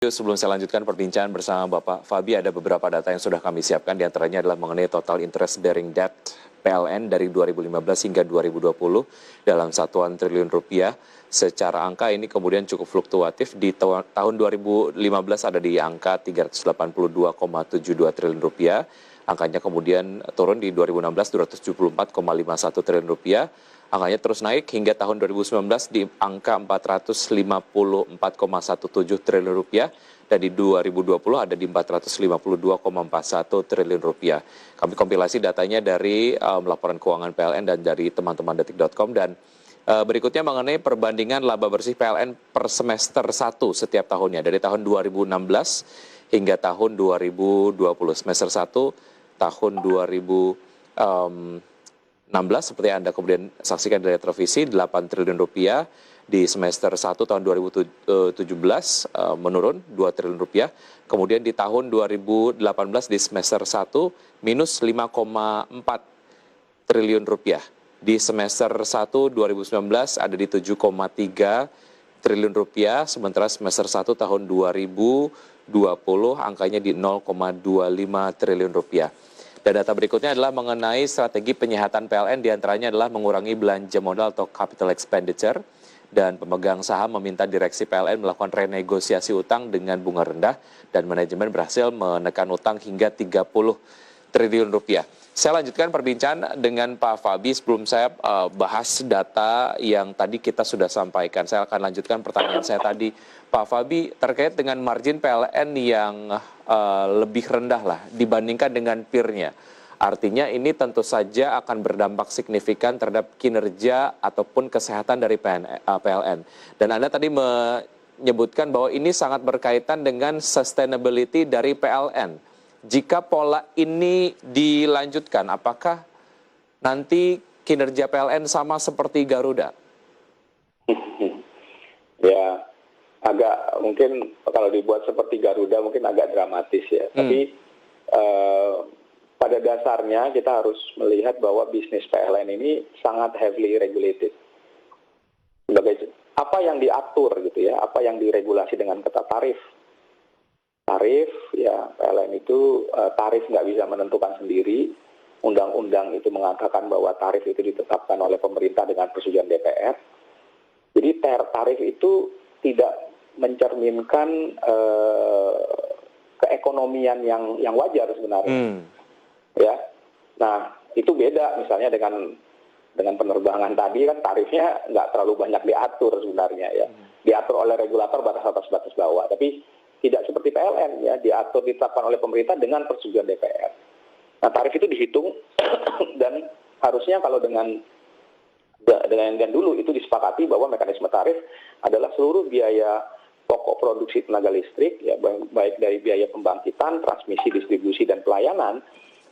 Sebelum saya lanjutkan perbincangan bersama Bapak Fabi, ada beberapa data yang sudah kami siapkan, diantaranya adalah mengenai total interest bearing debt PLN dari 2015 hingga 2020 dalam satuan triliun rupiah. Secara angka ini kemudian cukup fluktuatif, di tahun 2015 ada di angka 382,72 triliun rupiah, angkanya kemudian turun di 2016 274,51 triliun rupiah, angkanya terus naik hingga tahun 2019 di angka 454,17 triliun rupiah, dan di 2020 ada di 452,41 triliun rupiah. Kami kompilasi datanya dari laporan keuangan PLN dan dari teman-teman detik.com, dan berikutnya mengenai perbandingan laba bersih PLN per semester 1 setiap tahunnya dari tahun 2016 hingga tahun 2020. Semester 1 tahun 2016 seperti Anda kemudian saksikan dari televisi, 8 triliun rupiah. Di semester 1 tahun 2017 menurun 2 triliun rupiah. Kemudian di tahun 2018 di semester 1 minus 5,4 triliun rupiah. Di semester 1 2019 ada di 7,3 triliun rupiah, sementara semester 1 tahun 2020 angkanya di 0,25 triliun rupiah. Dan data berikutnya adalah mengenai strategi penyehatan PLN, diantaranya adalah mengurangi belanja modal atau capital expenditure, dan pemegang saham meminta direksi PLN melakukan renegosiasi utang dengan bunga rendah, dan manajemen berhasil menekan utang hingga 30 triliun rupiah. Saya lanjutkan perbincangan dengan Pak Fabi sebelum saya bahas data yang tadi kita sudah sampaikan. Saya akan lanjutkan pertanyaan saya tadi, Pak Fabi, terkait dengan margin PLN yang lebih rendah lah dibandingkan dengan peer-nya. Artinya ini tentu saja akan berdampak signifikan terhadap kinerja ataupun kesehatan dari PLN. Dan Anda tadi menyebutkan bahwa ini sangat berkaitan dengan sustainability dari PLN. Jika pola ini dilanjutkan, apakah nanti kinerja PLN sama seperti Garuda? Ya, agak mungkin kalau dibuat seperti Garuda mungkin agak dramatis ya. Tapi pada dasarnya kita harus melihat bahwa bisnis PLN ini sangat heavily regulated. Apa yang diatur gitu ya, apa yang diregulasi dengan ketat, tarif. Tarif, ya PLN itu tarif nggak bisa menentukan sendiri. Undang-undang itu mengatakan bahwa tarif itu ditetapkan oleh pemerintah dengan persetujuan DPR. Jadi tarif itu tidak mencerminkan keekonomian yang wajar sebenarnya. Ya, nah itu beda misalnya dengan penerbangan tadi, kan tarifnya nggak terlalu banyak diatur sebenarnya ya. Diatur oleh regulator batas atas batas bawah, tapi tidak seperti PLN ya, diatur ditetapkan oleh pemerintah dengan persetujuan DPR. Nah tarif itu dihitung dan harusnya kalau dengan dulu itu disepakati bahwa mekanisme tarif adalah seluruh biaya pokok produksi tenaga listrik ya, baik dari biaya pembangkitan, transmisi, distribusi dan pelayanan,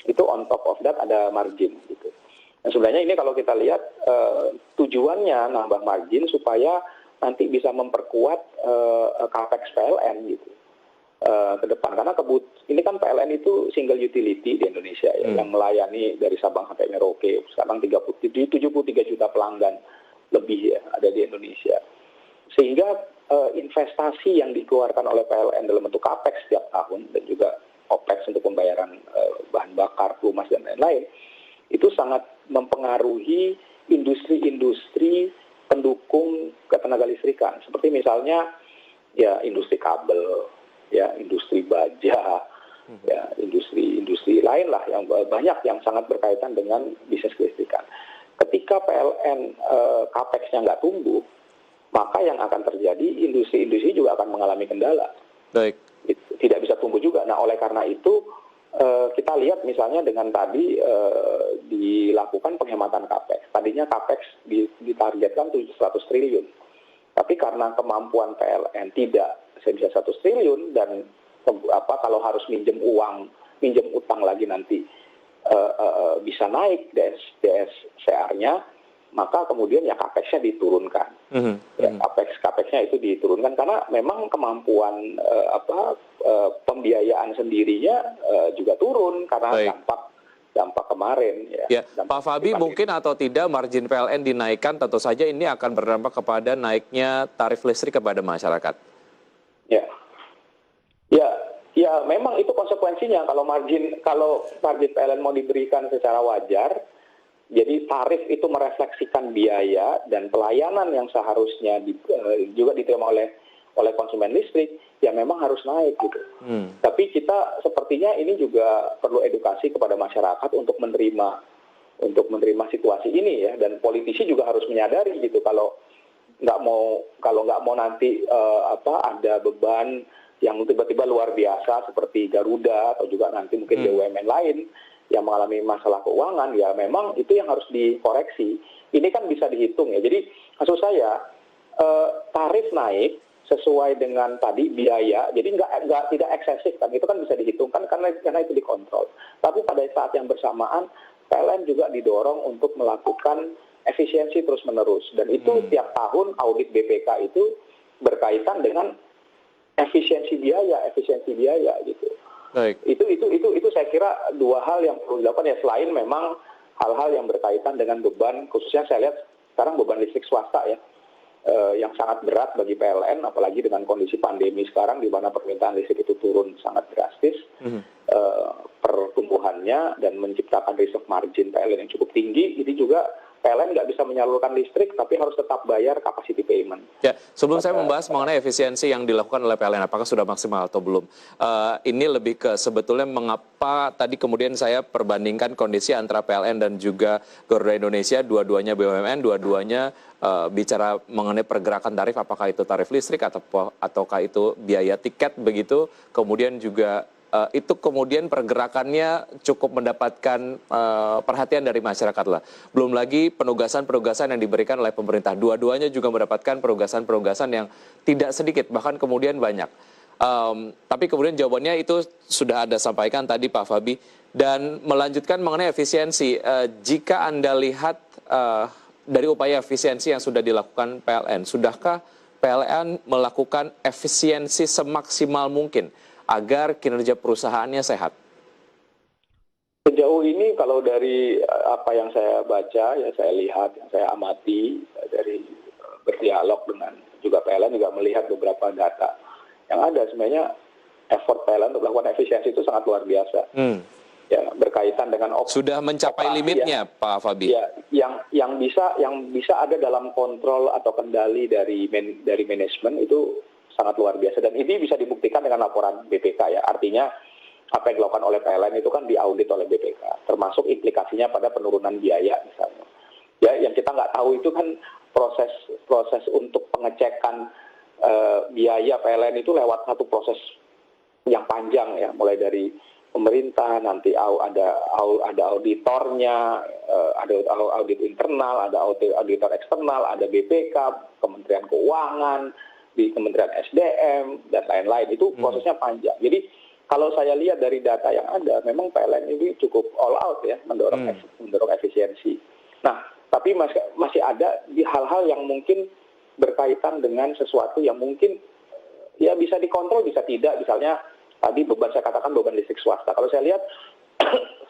itu on top of that ada margin gitu. Nah sebenarnya ini kalau kita lihat tujuannya nambah margin supaya nanti bisa memperkuat capex PLN gitu ke depan, karena ini kan PLN itu single utility di Indonesia ya, yang melayani dari Sabang sampai Merauke. Sekarang 73 juta pelanggan lebih ya ada di Indonesia, sehingga investasi yang dikeluarkan oleh PLN dalam bentuk capex setiap tahun dan juga OPEX untuk pembayaran bahan bakar, pelumas dan lain-lain, itu sangat mempengaruhi industri-industri pendukung ketenaga listrikan, seperti misalnya ya industri kabel, ya industri baja, ya industri lain lah yang banyak yang sangat berkaitan dengan bisnis kelistrikan. Ketika PLN capex-nya nggak tumbuh, maka yang akan terjadi industri-industri juga akan mengalami kendala. Baik. Tidak bisa tumbuh juga. Nah oleh karena itu kita lihat misalnya dengan tadi dilakukan penghematan capex. Tadinya capex ditargetkan 100 triliun. Tapi karena kemampuan PLN tidak sebisa 100 triliun dan kalau harus minjem utang lagi nanti bisa naik DSCR-nya, maka kemudian ya capex-nya diturunkan. Ya, capex-nya itu diturunkan karena memang kemampuan pembiayaan sendirinya juga turun karena dampak kemarin ya. Pak Fabi, mungkin atau tidak margin PLN dinaikkan, tentu saja ini akan berdampak kepada naiknya tarif listrik kepada masyarakat. Ya. Ya, memang itu konsekuensinya kalau margin PLN mau diberikan secara wajar, jadi tarif itu merefleksikan biaya dan pelayanan yang seharusnya juga diterima oleh konsumen listrik, ya memang harus naik gitu. Tapi kita sepertinya ini juga perlu edukasi kepada masyarakat untuk menerima situasi ini ya, dan politisi juga harus menyadari gitu kalau nggak mau nanti ada beban yang tiba-tiba luar biasa seperti Garuda atau juga nanti mungkin BUMN lain yang mengalami masalah keuangan, ya memang itu yang harus dikoreksi. Ini kan bisa dihitung ya. Jadi maksud saya tarif naik sesuai dengan tadi biaya, jadi tidak eksesif kan, itu kan bisa dihitungkan karena itu dikontrol. Tapi pada saat yang bersamaan PLN juga didorong untuk melakukan efisiensi terus-menerus, dan itu tiap tahun audit BPK itu berkaitan dengan efisiensi biaya gitu. Baik. Itu saya kira dua hal yang perlu dilakukan ya, selain memang hal-hal yang berkaitan dengan beban, khususnya saya lihat sekarang beban listrik swasta ya, yang sangat berat bagi PLN, apalagi dengan kondisi pandemi sekarang di mana permintaan listrik itu turun sangat drastis, pertumbuhannya dan menciptakan reserve margin PLN yang cukup tinggi. Ini juga PLN nggak bisa menyalurkan listrik, tapi harus tetap bayar capacity payment. Ya, sebelum saya membahas mengenai efisiensi yang dilakukan oleh PLN, apakah sudah maksimal atau belum? Ini lebih ke sebetulnya mengapa tadi kemudian saya perbandingkan kondisi antara PLN dan juga Garuda Indonesia, dua-duanya BUMN, dua-duanya bicara mengenai pergerakan tarif, apakah itu tarif listrik ataukah itu biaya tiket begitu, kemudian juga itu kemudian pergerakannya cukup mendapatkan perhatian dari masyarakat lah. Belum lagi penugasan-penugasan yang diberikan oleh pemerintah. Dua-duanya juga mendapatkan penugasan-penugasan yang tidak sedikit, bahkan kemudian banyak. Tapi kemudian jawabannya itu sudah Anda sampaikan tadi Pak Fabi. Dan melanjutkan mengenai efisiensi, jika Anda lihat dari upaya efisiensi yang sudah dilakukan PLN, sudahkah PLN melakukan efisiensi semaksimal mungkin agar kinerja perusahaannya sehat? Sejauh ini kalau dari apa yang saya baca, ya saya lihat, yang saya amati dari berdialog dengan juga PLN, juga melihat beberapa data yang ada, sebenarnya effort PLN untuk melakukan efisiensi itu sangat luar biasa. Ya, berkaitan dengan sudah mencapai limitnya, ya, Pak Fabi. Ya, yang bisa ada dalam kontrol atau kendali dari manajemen itu sangat luar biasa, dan ini bisa dibuktikan dengan laporan BPK ya. Artinya apa yang dilakukan oleh PLN itu kan diaudit oleh BPK, termasuk implikasinya pada penurunan biaya misalnya. Ya, yang kita nggak tahu itu kan proses untuk pengecekan biaya PLN itu lewat satu proses yang panjang ya, mulai dari pemerintah, nanti ada auditornya, ada audit internal, ada auditor eksternal, ada BPK, Kementerian Keuangan, di Kementerian SDM, dan lain-lain. Itu prosesnya panjang. Jadi kalau saya lihat dari data yang ada, memang PLN ini cukup all out ya, mendorong efisiensi. Nah, tapi masih ada di hal-hal yang mungkin berkaitan dengan sesuatu yang mungkin ya bisa dikontrol, bisa tidak. Misalnya tadi beban, saya katakan beban listrik swasta. Kalau saya lihat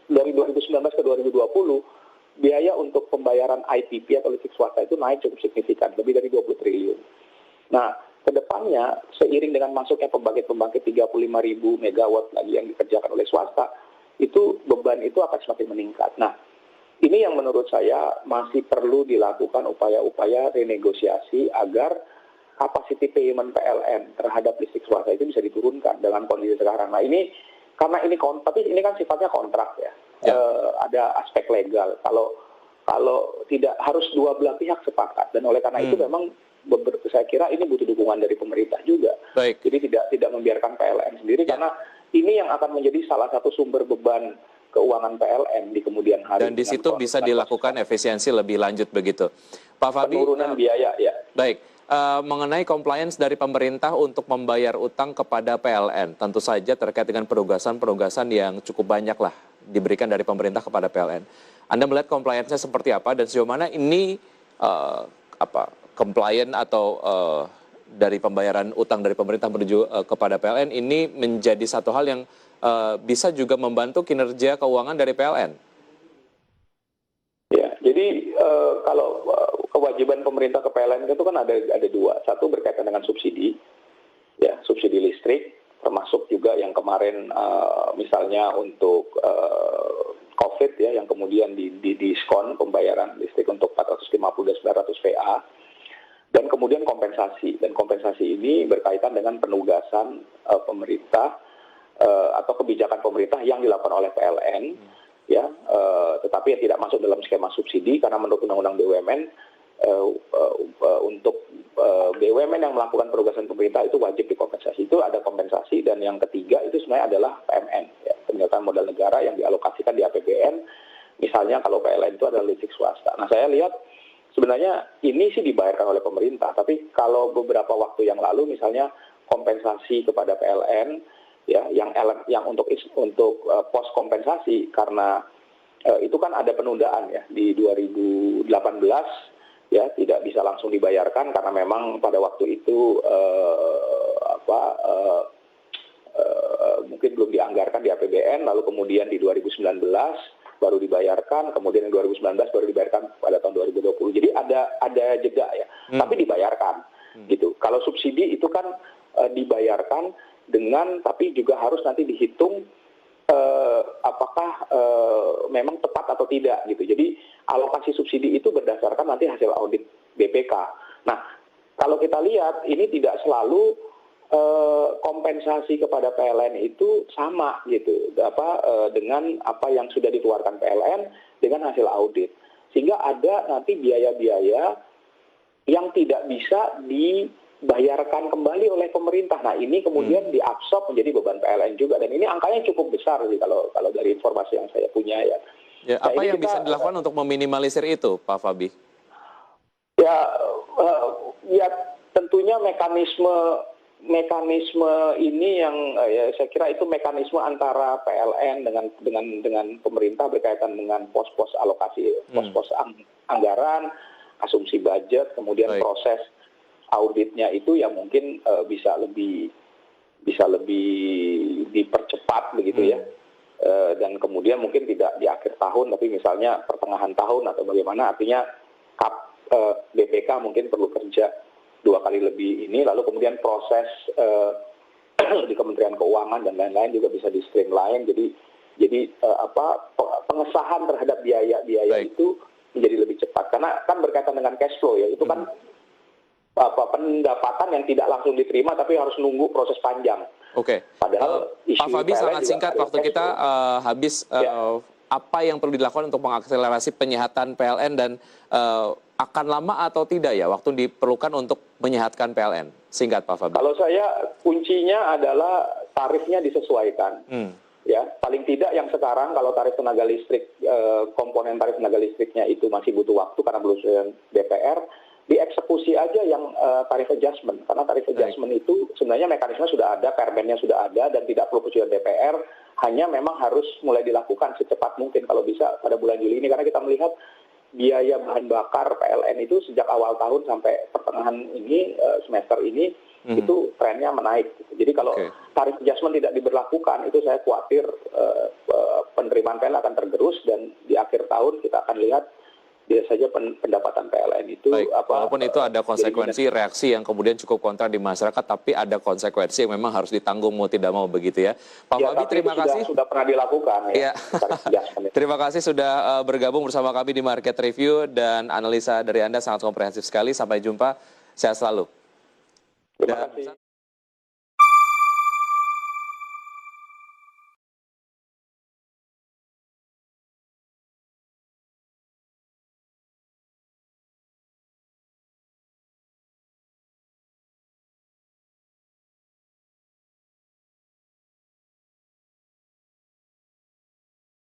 dari 2019 ke 2020, biaya untuk pembayaran IPP atau listrik swasta itu naik cukup signifikan, lebih dari 20 triliun. Nah, kedepannya seiring dengan masuknya pembangkit-pembangkit 35.000 megawatt lagi yang dikerjakan oleh swasta, itu beban itu akan semakin meningkat. Nah, ini yang menurut saya masih perlu dilakukan upaya-upaya renegosiasi agar capacity payment PLN terhadap listrik swasta itu bisa diturunkan dengan kondisi sekarang. Nah, ini karena tapi ini kan sifatnya kontrak ya. Ada aspek legal. Kalau tidak harus dua belah pihak sepakat, dan oleh karena itu memang saya kira ini butuh dukungan dari pemerintah juga. Baik. Jadi tidak membiarkan PLN sendiri, karena ini yang akan menjadi salah satu sumber beban keuangan PLN di kemudian hari. Dan di situ bisa dilakukan efisiensi lebih lanjut begitu. Pak Fabi, penurunan biaya ya. Baik. Mengenai compliance dari pemerintah untuk membayar utang kepada PLN, tentu saja terkait dengan penugasan-penugasan yang cukup banyak lah diberikan dari pemerintah kepada PLN. Anda melihat compliance-nya seperti apa, dan sejauh mana ini compliant atau dari pembayaran utang dari pemerintah menuju kepada PLN ini menjadi satu hal yang bisa juga membantu kinerja keuangan dari PLN? Ya, jadi kalau kewajiban pemerintah ke PLN itu kan ada dua. Satu berkaitan dengan subsidi, ya subsidi listrik, termasuk juga yang kemarin kemarin misalnya untuk COVID ya, yang kemudian di diskon pembayaran listrik untuk 450 dan 900 VA, dan kemudian kompensasi. Dan kompensasi ini berkaitan dengan penugasan pemerintah atau kebijakan pemerintah yang dilakukan oleh PLN, ya, tetapi yang tidak masuk dalam skema subsidi karena menurut Undang-Undang BUMN untuk BUMN yang melakukan penugasan pemerintah itu wajib dikompensasi. Itu ada kompensasi. Dan yang ketiga itu sebenarnya adalah PMN, ya, penyertaan modal negara yang dialokasikan di APBN. Misalnya kalau PLN itu adalah listrik swasta. Nah, saya lihat sebenarnya ini sih dibayarkan oleh pemerintah, tapi kalau beberapa waktu yang lalu misalnya kompensasi kepada PLN, ya, yang untuk pos kompensasi karena itu kan ada penundaan ya di 2018, ya, tidak bisa langsung dibayarkan karena memang pada waktu itu mungkin belum dianggarkan di APBN, lalu kemudian di 2019 baru dibayarkan, kemudian di 2019 baru dibayarkan pada tahun 2020. Jadi ada jeda ya, tapi dibayarkan gitu. Kalau subsidi itu kan dibayarkan dengan, tapi juga harus nanti dihitung apakah memang tepat atau tidak gitu. Jadi alokasi subsidi itu berdasarkan nanti hasil audit BPK. Nah, kalau kita lihat ini tidak selalu kompensasi kepada PLN itu sama gitu, dengan apa yang sudah dikeluarkan PLN dengan hasil audit, sehingga ada nanti biaya-biaya yang tidak bisa dibayarkan kembali oleh pemerintah. Nah, ini kemudian diabsorb menjadi beban PLN juga, dan ini angkanya cukup besar sih kalau dari informasi yang saya punya ya. Ya, apa yang bisa dilakukan untuk meminimalisir itu, Pak Fabi? Ya, tentunya mekanisme ini yang ya, saya kira itu mekanisme antara PLN dengan pemerintah berkaitan dengan pos-pos alokasi, pos-pos anggaran, asumsi budget, kemudian proses auditnya itu yang mungkin bisa lebih dipercepat begitu ya. Dan kemudian mungkin tidak di akhir tahun, tapi misalnya pertengahan tahun atau bagaimana, artinya BPK mungkin perlu kerja 2 kali lebih ini, lalu kemudian proses di Kementerian Keuangan dan lain-lain juga bisa di streamline. Jadi pengesahan terhadap biaya itu menjadi lebih cepat, karena kan berkaitan dengan cash flow ya, itu kan pendapatan yang tidak langsung diterima tapi harus nunggu proses panjang. Oke. Padahal Pak Fabi, sangat singkat waktu kita habis. Apa yang perlu dilakukan untuk mengakselerasi penyehatan PLN, dan akan lama atau tidak ya waktu diperlukan untuk menyehatkan PLN? Singkat, Pak Fabi. Kalau saya kuncinya adalah tarifnya disesuaikan. Ya, paling tidak yang sekarang kalau tarif tenaga listrik, komponen tarif tenaga listriknya itu masih butuh waktu karena belum sesuai DPR, dieksekusi aja yang tarif adjustment. Karena tarif adjustment itu sebenarnya mekanisme sudah ada, permennya sudah ada, dan tidak perlu persetujuan DPR, hanya memang harus mulai dilakukan secepat mungkin kalau bisa pada bulan Juli ini, karena kita melihat biaya bahan bakar PLN itu sejak awal tahun sampai pertengahan ini, semester ini, itu trennya menaik. Jadi kalau tarif adjustment tidak diberlakukan, itu saya khawatir penerimaan PLN akan tergerus, dan di akhir tahun kita akan lihat biasanya pendapatan PLN itu walaupun itu ada konsekuensi reaksi yang kemudian cukup kontra di masyarakat, tapi ada konsekuensi yang memang harus ditanggung mau tidak mau begitu ya. Pak Fabi, terima kasih. Sudah pernah dilakukan ya. Terima kasih sudah bergabung bersama kami di Market Review, dan analisa dari Anda sangat komprehensif sekali. Sampai jumpa, sehat selalu. Terima kasih.